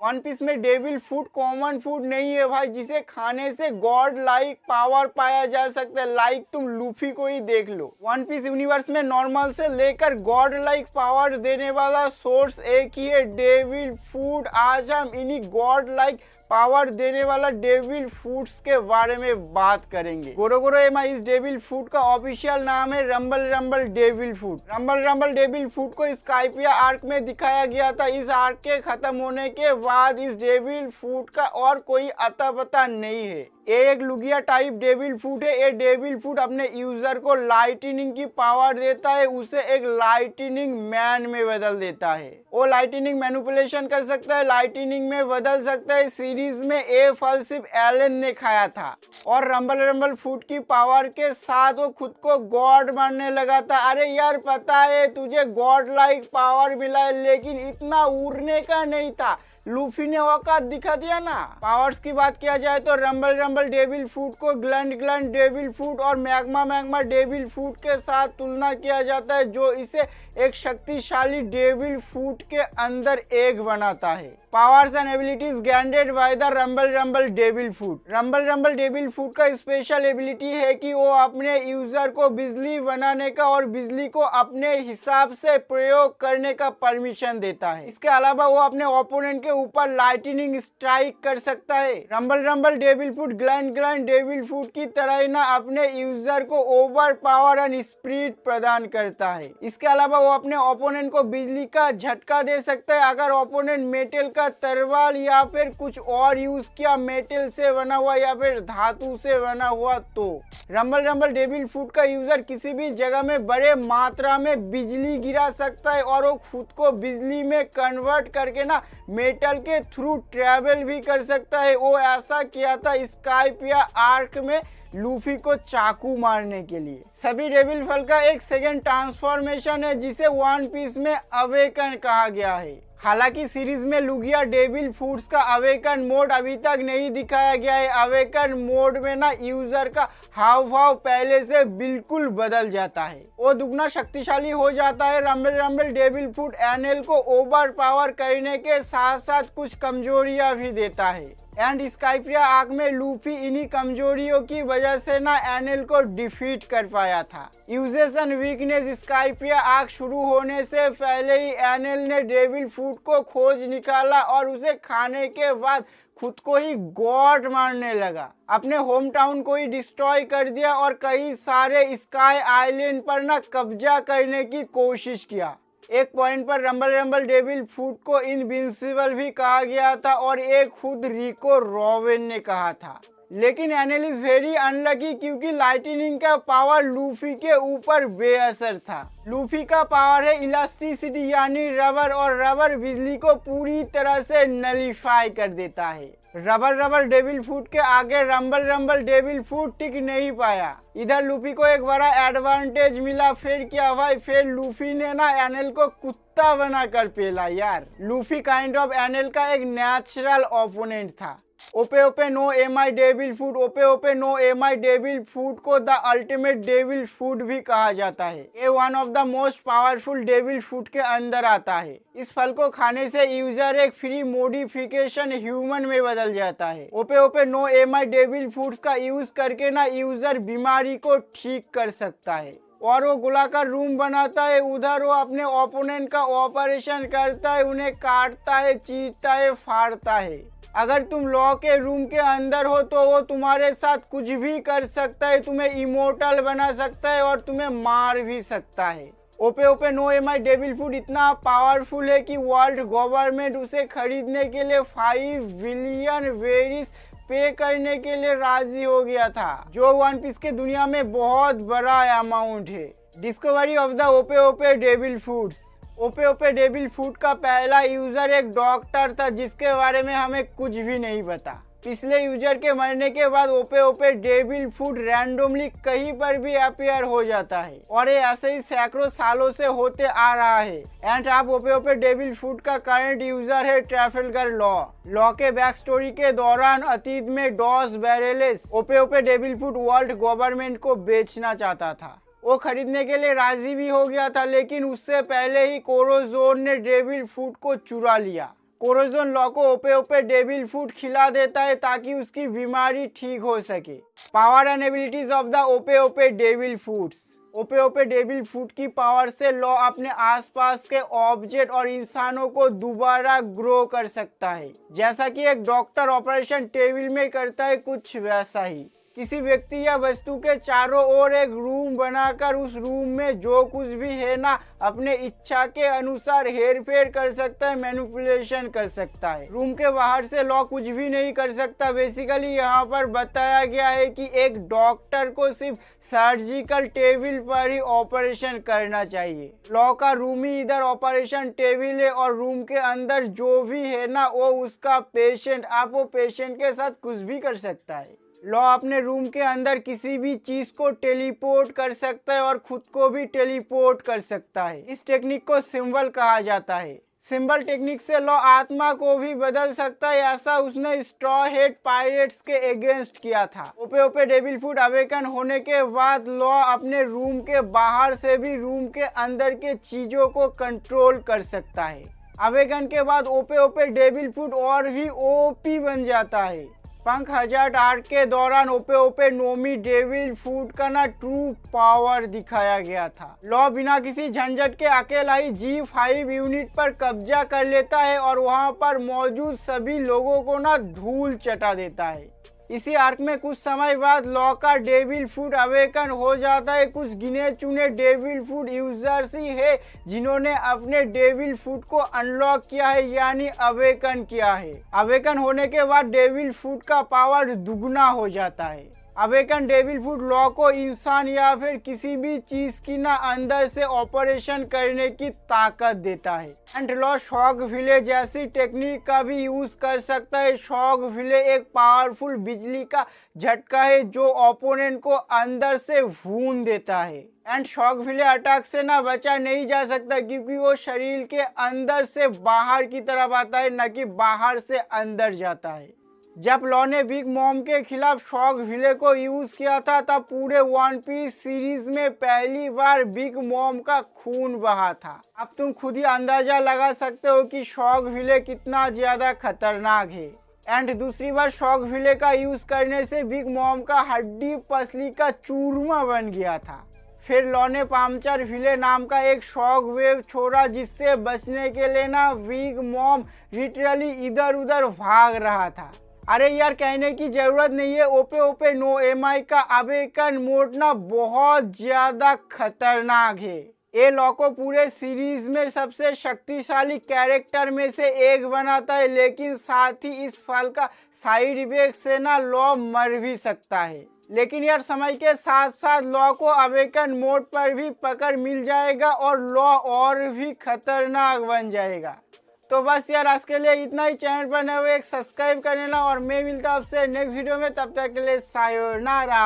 One piece में devil food common food नहीं है भाई, जिसे खाने से गॉड लाइक पावर पाया जा सकता है। लाइक तुम लूफी को ही देख लो। वन पीस यूनिवर्स में नॉर्मल से लेकर गॉड लाइक पावर देने वाला सोर्स एक ही है, डेविल फूड। आज हम इन्हीं गॉड लाइक पावर देने वाला डेविल फूड्स के बारे में बात करेंगे। गोरोगोरो एमा इस डेविल फूड का ऑफिशियल नाम है rumble rumble devil food. Rumble rumble devil food को स्काइपिया आर्क में दिखाया गया था। इस आर्क के खत्म होने के बाद इस डेविल फूड का और कोई अता पता नहीं है। ये एक लुगिया टाइप डेविल फूड है। ये डेविल फूड अपने यूजर को लाइटनिंग की पावर देता है, उसे एक लाइटनिंग मैन में बदल देता है। वो लाइटनिंग मैनिपुलेशन कर सकता है, लाइटनिंग में बदल सकता है। सीरीज में ये फल सिर्फ एलन ने खाया था और रंबल रंबल फूड की पावर के साथ वो खुद को गॉड मानने लगा था। अरे यार पता है तुझे गॉड लाइक पावर मिला है, लेकिन इतना उड़ने का नहीं था। लूफी ने औकात दिखा दिया ना। पावर्स की बात किया जाए तो रंबल रंबल डेविल फूड को ग्लैंड ग्लैंड डेविल फूड और मैग्मा मैग्मा डेविल फूड के साथ तुलना किया जाता है, जो इसे एक शक्तिशाली डेविल फूड के अंदर एक बनाता है। Powers and abilities granted by the rumble rumble devil food. Rumble rumble devil food का स्पेशल एबिलिटी है कि वो अपने यूजर को बिजली बनाने का और बिजली को अपने हिसाब से प्रयोग करने का परमिशन देता है। इसके अलावा वो अपने ओपोनेंट के ऊपर लाइटनिंग स्ट्राइक कर सकता है। Rumble rumble devil food gland gland devil food की तरह ही ना अपने यूजर को ओवर पावर एंड स्पीड प्रदान करता है। इसके अलावा वो अपने ओपोनेंट को बिजली का झटका दे सकता है अगर ओपोनेंट मेटल का तलवार या फिर कुछ और यूज किया, मेटल से बना हुआ या फिर धातु से बना हुआ। तो रंबल रंबल डेविल फूड का यूजर किसी भी जगह में बड़े मात्रा में बिजली गिरा सकता है और वो खुद को बिजली में कन्वर्ट करके ना मेटल के थ्रू ट्रेवल भी कर सकता है। वो ऐसा किया था स्काइपिया आर्क में लूफी को चाकू मारने के लिए। सभी डेविल फल का एक सेकेंड ट्रांसफॉर्मेशन है जिसे वन पीस में अवेकन कहा गया है। हालांकि सीरीज में लुगिया डेविल फूड्स का अवेकन मोड अभी तक नहीं दिखाया गया है। अवेकन मोड में ना यूजर का हाव भाव पहले से बिल्कुल बदल जाता है, वो दुगना शक्तिशाली हो जाता है। Rumble rumble devil food NL को ओवर पावर करने के साथ साथ कुछ कमजोरियां भी देता है एंड स्काइपिया आर्क में लूफी इन्हीं कमजोरियों की वजह से ना एनएल को डिफीट कर पाया था। यूजेस एंड वीकनेस स्काइपिया आर्क शुरू होने से पहले ही एनएल ने डेविल फूड को खोज निकाला और उसे खाने के बाद खुद को ही गॉड मारने लगा। अपने होम टाउन को ही डिस्ट्रॉय कर दिया और कई सारे स्काई आइलैंड पर ना कब्जा करने की कोशिश किया। एक पॉइंट पर रंबल रंबल डेविल फूड को इनविंसिबल भी कहा गया था और एक खुद रिको रॉबिन ने कहा था। लेकिन एनएल इज वेरी अनलकी क्योंकि लाइटनिंग का पावर लूफी के ऊपर बेअसर था। लूफी का पावर है इलास्टिसिटी यानी रबर, और रबर बिजली को पूरी तरह से नलीफाई कर देता है। रबर रबर डेविल फूड के आगे रंबल रंबल डेविल फूड टिक नहीं पाया। इधर लूफी को एक बड़ा एडवांटेज मिला। फिर क्या भाई, फिर लूफी ने ना एनएल को कुत्ता बनाकर पेला यार। लूफी काइंड ऑफ एनएल का एक नेचुरल ओपोनेंट था। ओपे ओपे नो एमआई डेविल फूड, ओपे ओपे नो एमआई डेविल फूड को द अल्टीमेट डेविल फूड भी कहा जाता है। ये one of the most powerful devil food के अंदर आता है। इस फल को खाने से यूजर एक फ्री मॉडिफिकेशन ह्यूमन में बदल जाता है। ओपे ओपे नो एमआई डेविल फूड्स का यूज करके ना यूजर बीमारी को ठीक कर सकता है और वो गोलाकार रूम बनाता है। उधर वो अपने ओपोनेंट का ऑपरेशन करता है, उन्हें काटता है, चीरता है, फाड़ता है। अगर तुम लॉ के रूम के अंदर हो तो वो तुम्हारे साथ कुछ भी कर सकता है, तुम्हें इमोर्टल बना सकता है और तुम्हें मार भी सकता है। ओपे ओपे नो एमआई डेविल फूड इतना पावरफुल है कि वर्ल्ड गवर्नमेंट उसे खरीदने के लिए 5 बिलियन वेरिस पे करने के लिए राजी हो गया था, जो वन पीस के दुनिया में बहुत बड़ा अमाउंट है। डिस्कवरी ऑफ द ओपे ओपे डेविल फूड्स। ओपे ओपे डेविल फूड का पहला यूजर एक डॉक्टर था जिसके बारे में हमें कुछ भी नहीं पता। पिछले यूजर के मरने के बाद ओपे ओपे डेविल फूड रैंडमली कहीं पर भी अपीयर हो जाता है और ये ऐसे ही सैकड़ों सालों से होते आ रहा है। एंड आप ओपे ओपे डेविल फूड का करंट यूजर है ट्रैफलगर लॉ। लॉ के बैक स्टोरी के दौरान अतीत में डॉस बैरेलेस ओपे ओपे डेविल फूड वर्ल्ड गवर्नमेंट को बेचना चाहता था। वो खरीदने के लिए राजी भी हो गया था, लेकिन उससे पहले ही कोरोजोन ने डेविल फूड को चुरा लिया। कोरोजन लॉ को ओपे ओपे डेविल फूड खिला देता है ताकि उसकी बीमारी ठीक हो सके। Power and abilities of the ओपे ओपे डेविल फूड्स। ओपे ओपे डेविल फूड की पावर से लॉ अपने आसपास के ऑब्जेक्ट और इंसानों को दोबारा ग्रो कर सकता है, जैसा कि एक डॉक्टर ऑपरेशन टेबल में करता है, कुछ वैसा ही। किसी व्यक्ति या वस्तु के चारों ओर एक रूम बनाकर उस रूम में जो कुछ भी है ना, अपने इच्छा के अनुसार हेर फेर कर सकता है, मैनिपुलेशन कर सकता है। रूम के बाहर से लॉ कुछ भी नहीं कर सकता। बेसिकली यहाँ पर बताया गया है कि एक डॉक्टर को सिर्फ सर्जिकल टेबल पर ही ऑपरेशन करना चाहिए। लॉ का रूम ही इधर ऑपरेशन टेबल है और रूम के अंदर जो भी है ना वो उसका पेशेंट। आप वो पेशेंट के साथ कुछ भी कर सकता है। लॉ अपने रूम के अंदर किसी भी चीज को टेलीपोर्ट कर सकता है और खुद को भी टेलीपोर्ट कर सकता है। इस टेक्निक को सिंबल कहा जाता है। सिंबल टेक्निक से लॉ आत्मा को भी बदल सकता है, ऐसा उसने स्ट्रॉ हेड पायरेट्स के अगेंस्ट किया था। ओपे ओपे डेविल फूड अवेकन होने के बाद लॉ अपने रूम के बाहर से भी रूम के अंदर के चीजों को कंट्रोल कर सकता है। अवेकन के बाद ओपे ओपे डेविल फूड और भी ओपी बन जाता है। पंख हजार आर्क के दौरान ओपे ओपे नोमी डेविल फूड का ना ट्रू पावर दिखाया गया था। लॉ बिना किसी झंझट के अकेला ही G5 यूनिट पर कब्जा कर लेता है और वहां पर मौजूद सभी लोगों को ना धूल चटा देता है। इसी आर्क में कुछ समय बाद लॉ का डेविल फूड अवेकन हो जाता है। कुछ गिने चुने डेविल फूड यूजर्स ही है जिन्होंने अपने डेविल फूड को अनलॉक किया है, यानी अवेकन किया है। अवेकन होने के बाद डेविल फूड का पावर दुगना हो जाता है। अवेकन डेविल फूड लॉ को इंसान या फिर किसी भी चीज की ना अंदर से ऑपरेशन करने की ताकत देता है। एंड लॉ शॉक विले जैसी टेक्निक का भी यूज कर सकता है। शॉक विले एक पावरफुल बिजली का झटका है जो ओपोनेंट को अंदर से भून देता है। एंड शॉक विले अटैक से ना बचा नहीं जा सकता क्योंकि वो शरीर के अंदर से बाहर की तरफ आता है, न कि बाहर से अंदर जाता है। जब लॉ ने बिग मॉम के खिलाफ शॉक विले को यूज किया था तब पूरे वन पीस सीरीज में पहली बार बिग मॉम का खून बहा था। अब तुम खुद ही अंदाजा लगा सकते हो कि शॉक विले कितना ज्यादा खतरनाक है। एंड दूसरी बार शॉक विले का यूज करने से बिग मॉम का हड्डी पसली का चूरमा बन गया था। फिर लॉ ने पांचर विले नाम का एक शॉक वेव छोड़ा जिससे बचने के लिए ना बिग मॉम लिटरली इधर उधर भाग रहा था। अरे यार कहने की जरूरत नहीं है, ओपे ओपे नो एमआई का अवेकन मोड ना बहुत ज्यादा खतरनाक है। ये लॉ को पूरे सीरीज में सबसे शक्तिशाली कैरेक्टर में से एक बनाता है, लेकिन साथ ही इस फल का साइड इफेक्ट से ना लॉ मर भी सकता है। लेकिन यार समय के साथ साथ लॉ को अवेकन मोड पर भी पकड़ मिल जाएगा और लॉ और भी खतरनाक बन जाएगा। तो बस यार आज के लिए इतना ही। चैनल पर नए हुए एक सब्सक्राइब कर लेना और मैं मिलता हूं आपसे नेक्स्ट वीडियो में। तब तक के लिए सायोनारा।